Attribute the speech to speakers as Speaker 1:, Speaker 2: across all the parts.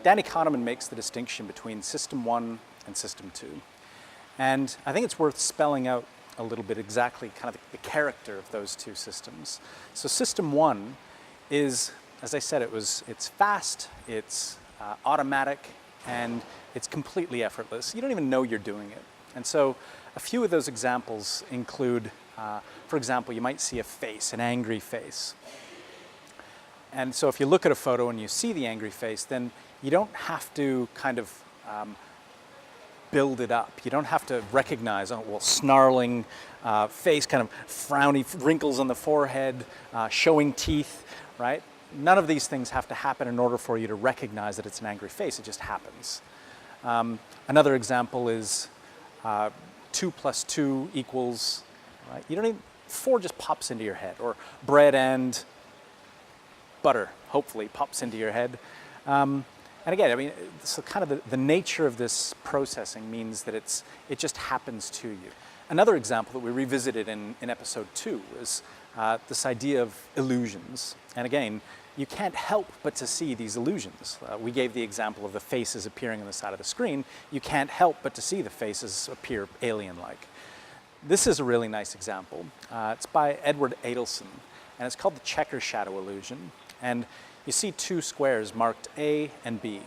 Speaker 1: Danny Kahneman makes the distinction between System 1 and System 2. And I think it's worth spelling out a little bit exactly kind of the character of those two systems. So System 1 is, as I said, it's fast, it's automatic, and it's completely effortless. You don't even know you're doing it. And so a few of those examples include, for example, you might see a face, an angry face. And so if you look at a photo and you see the angry face, then you don't have to kind of build it up. You don't have to recognize, oh, well, snarling face, kind of frowny wrinkles on the forehead, showing teeth, right? None of these things have to happen in order for you to recognize that it's an angry face. It just happens. Another example is 2 plus 2 equals, right? You don't even, 4 just pops into your head, or bread and butter, hopefully, pops into your head. And again, I mean, so kind of the nature of this processing means that it just happens to you. Another example that we revisited in episode 2 is this idea of illusions. And again, you can't help but to see these illusions. We gave the example of the faces appearing on the side of the screen. You can't help but to see the faces appear alien-like. This is a really nice example. It's by Edward Adelson, and it's called the checker shadow illusion. And you see 2 squares marked A and B.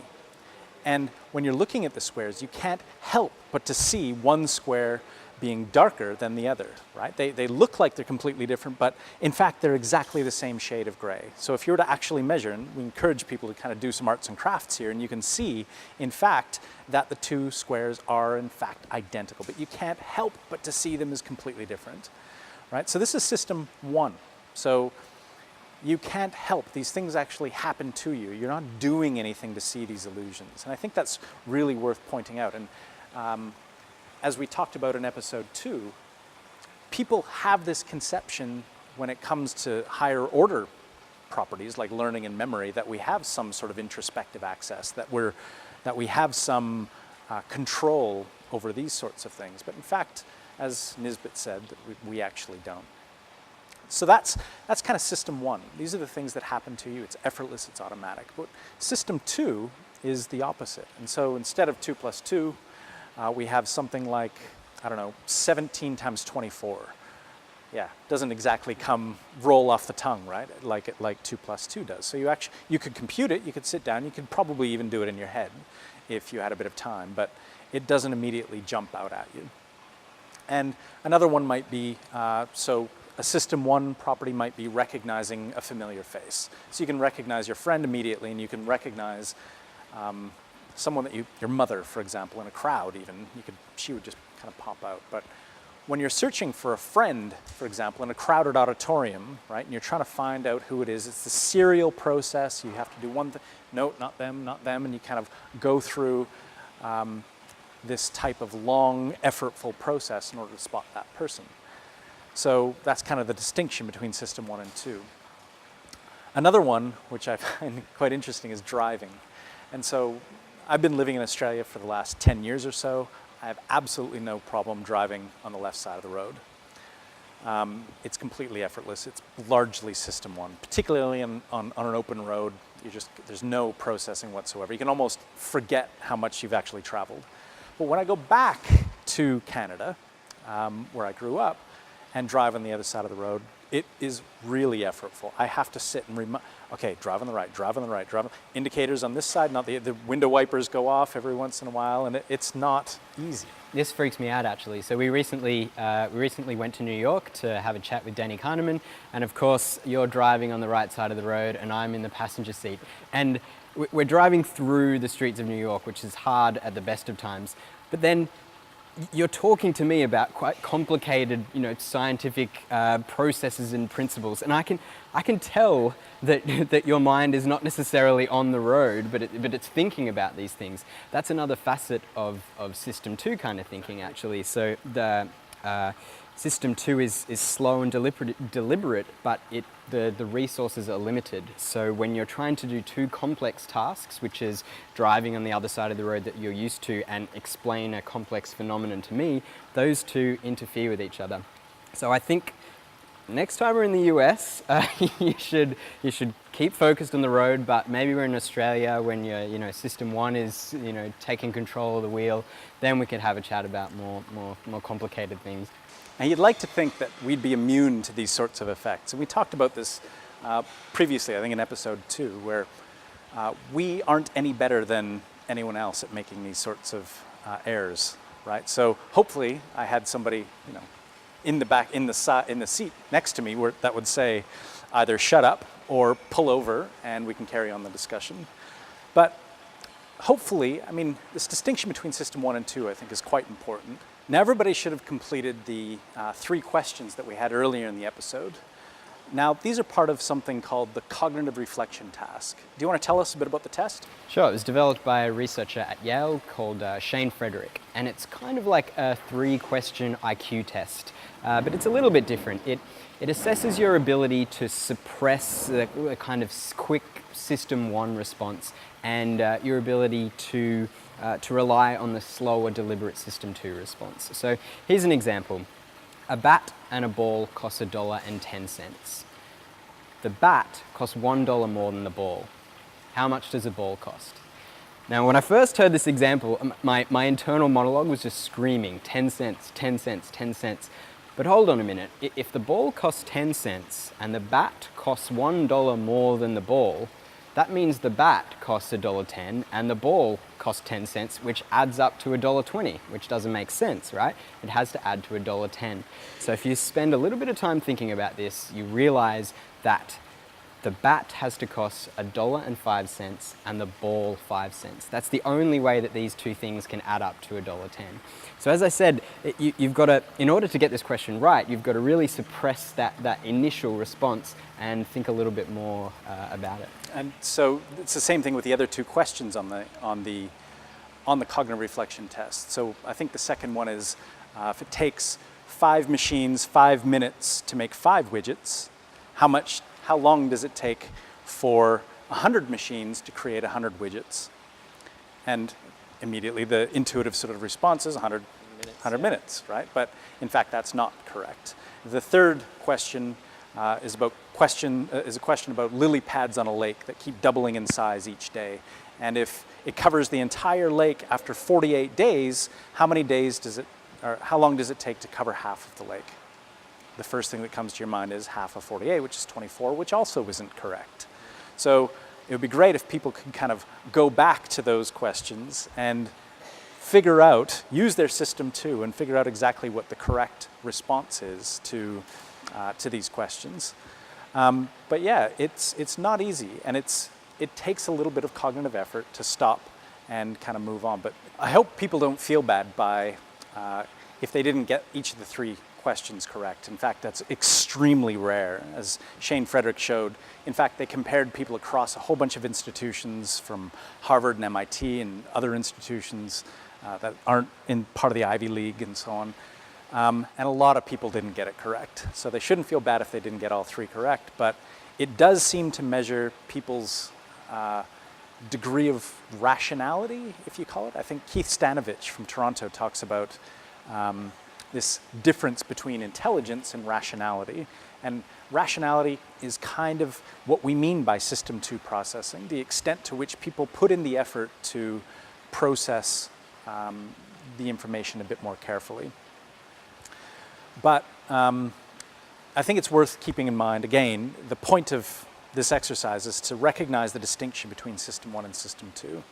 Speaker 1: And when you're looking at the squares, you can't help but to see one square being darker than the other, right? They look like they're completely different, but in fact, they're exactly the same shade of gray. So if you were to actually measure, and we encourage people to kind of do some arts and crafts here, and you can see, in fact, that the 2 squares are, in fact, identical, but you can't help but to see them as completely different, right? So this is System 1. So you can't help. These things actually happen to you. You're not doing anything to see these illusions. And I think that's really worth pointing out. And as we talked about in episode 2, people have this conception when it comes to higher order properties like learning and memory, that we have some sort of introspective access, that we have some control over these sorts of things. But in fact, as Nisbet said, that we actually don't. So that's kind of System 1. These are the things that happen to you. It's effortless, it's automatic. But System 2 is the opposite. And so instead of 2 plus 2, we have something like, I don't know, 17 times 24. Yeah, doesn't exactly roll off the tongue, right? Like 2 plus 2 does. So you could compute it, you could sit down, you could probably even do it in your head if you had a bit of time, but it doesn't immediately jump out at you. And another one might be, so a System 1 property might be recognizing a familiar face. So you can recognize your friend immediately, and you can recognize someone that your mother, for example, in a crowd even, she would just kind of pop out. But when you're searching for a friend, for example, in a crowded auditorium, right, and you're trying to find out who it is, it's the serial process. You have to do one thing, no, not them, and you kind of go through this type of long, effortful process in order to spot that person. So that's kind of the distinction between System 1 and 2. Another one, which I find quite interesting, is driving. And so I've been living in Australia for the last 10 years or so. I have absolutely no problem driving on the left side of the road. It's completely effortless. It's largely System 1, particularly on an open road. There's no processing whatsoever. You can almost forget how much you've actually traveled. But when I go back to Canada, where I grew up, and drive on the other side of the road, it is really effortful. I have to sit and okay, drive on the right, drive on the right, indicators on this side, not the window wipers go off every once in a while, and it's not easy.
Speaker 2: This freaks me out, actually. So we recently went to New York to have a chat with Danny Kahneman, and of course, you're driving on the right side of the road, and I'm in the passenger seat. And we're driving through the streets of New York, which is hard at the best of times, but then you're talking to me about quite complicated, scientific processes and principles, and I can tell that your mind is not necessarily on the road, but it's thinking about these things. That's another facet of System 2 kind of thinking, actually. So the System 2 is slow and deliberate, but the resources are limited. So when you're trying to do 2 complex tasks, which is driving on the other side of the road that you're used to and explain a complex phenomenon to me, those 2 interfere with each other. So I think next time we're in the US, you should keep focused on the road, but maybe we're in Australia when your system 1 is taking control of the wheel, then we could have a chat about more complicated things.
Speaker 1: And you'd like to think that we'd be immune to these sorts of effects. And we talked about this previously, I think in episode 2, where we aren't any better than anyone else at making these sorts of errors, right? So hopefully I had somebody, in the seat next to me that would say either shut up or pull over and we can carry on the discussion. But hopefully, this distinction between system 1 and 2 I think is quite important. Now everybody should have completed the 3 questions that we had earlier in the episode. Now these are part of something called the cognitive reflection task. Do you want to tell us a bit about the test?
Speaker 2: Sure, it was developed by a researcher at Yale called Shane Frederick, and it's kind of like a 3-question IQ test, but it's a little bit different. It assesses your ability to suppress the kind of quick system 1 response and your ability to rely on the slower, deliberate system 2 response. So here's an example. A bat and a ball cost $1.10. The bat costs $1 more than the ball. How much does a ball cost? Now, when I first heard this example, my internal monologue was just screaming, 10 cents, 10 cents, 10 cents. But hold on a minute, if the ball costs 10 cents and the bat costs $1 more than the ball, that means the bat costs $1.10 and the ball costs 10 cents, which adds up to $1.20, which doesn't make sense, right? It has to add to $1.10. So if you spend a little bit of time thinking about this, you realize that the bat has to cost $1.05 and the ball 5 cents. That's the only way that these 2 things can add up to $1.10. So as I said, you've got to, in order to get this question right, you've got to really suppress that initial response and think a little bit more about it.
Speaker 1: And so it's the same thing with the other 2 questions on the cognitive reflection test. So I think the second one is if it takes 5 machines 5 minutes to make 5 widgets, how long does it take for 100 machines to create 100 widgets? And immediately the intuitive sort of response is 100 minutes, right? But in fact, that's not correct. The third question is a question about lily pads on a lake that keep doubling in size each day. And if it covers the entire lake after 48 days, how long does it take to cover half of the lake? The first thing that comes to your mind is half of 48, which is 24, which also isn't correct. So it would be great if people could kind of go back to those questions and use their system 2 and figure out exactly what the correct response is to these questions. But yeah, it's not easy, and it takes a little bit of cognitive effort to stop and kind of move on. But I hope people don't feel bad if they didn't get each of the 3 questions correct. In fact, that's extremely rare, as Shane Frederick showed. In fact, they compared people across a whole bunch of institutions from Harvard and MIT and other institutions that aren't in part of the Ivy League and so on. And a lot of people didn't get it correct. So they shouldn't feel bad if they didn't get all 3 correct, but it does seem to measure people's degree of rationality, if you call it. I think Keith Stanovich from Toronto talks about this difference between intelligence and rationality. And rationality is kind of what we mean by system 2 processing, the extent to which people put in the effort to process the information a bit more carefully. But I think it's worth keeping in mind, again, the point of this exercise is to recognize the distinction between system 1 and system 2.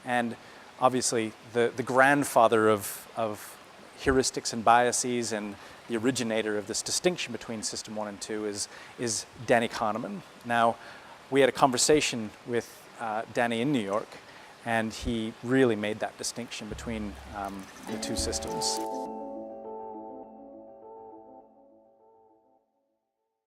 Speaker 1: And obviously, the grandfather of heuristics and biases and the originator of this distinction between system 1 and 2 is Danny Kahneman. Now, we had a conversation with Danny in New York, and he really made that distinction between the 2 systems.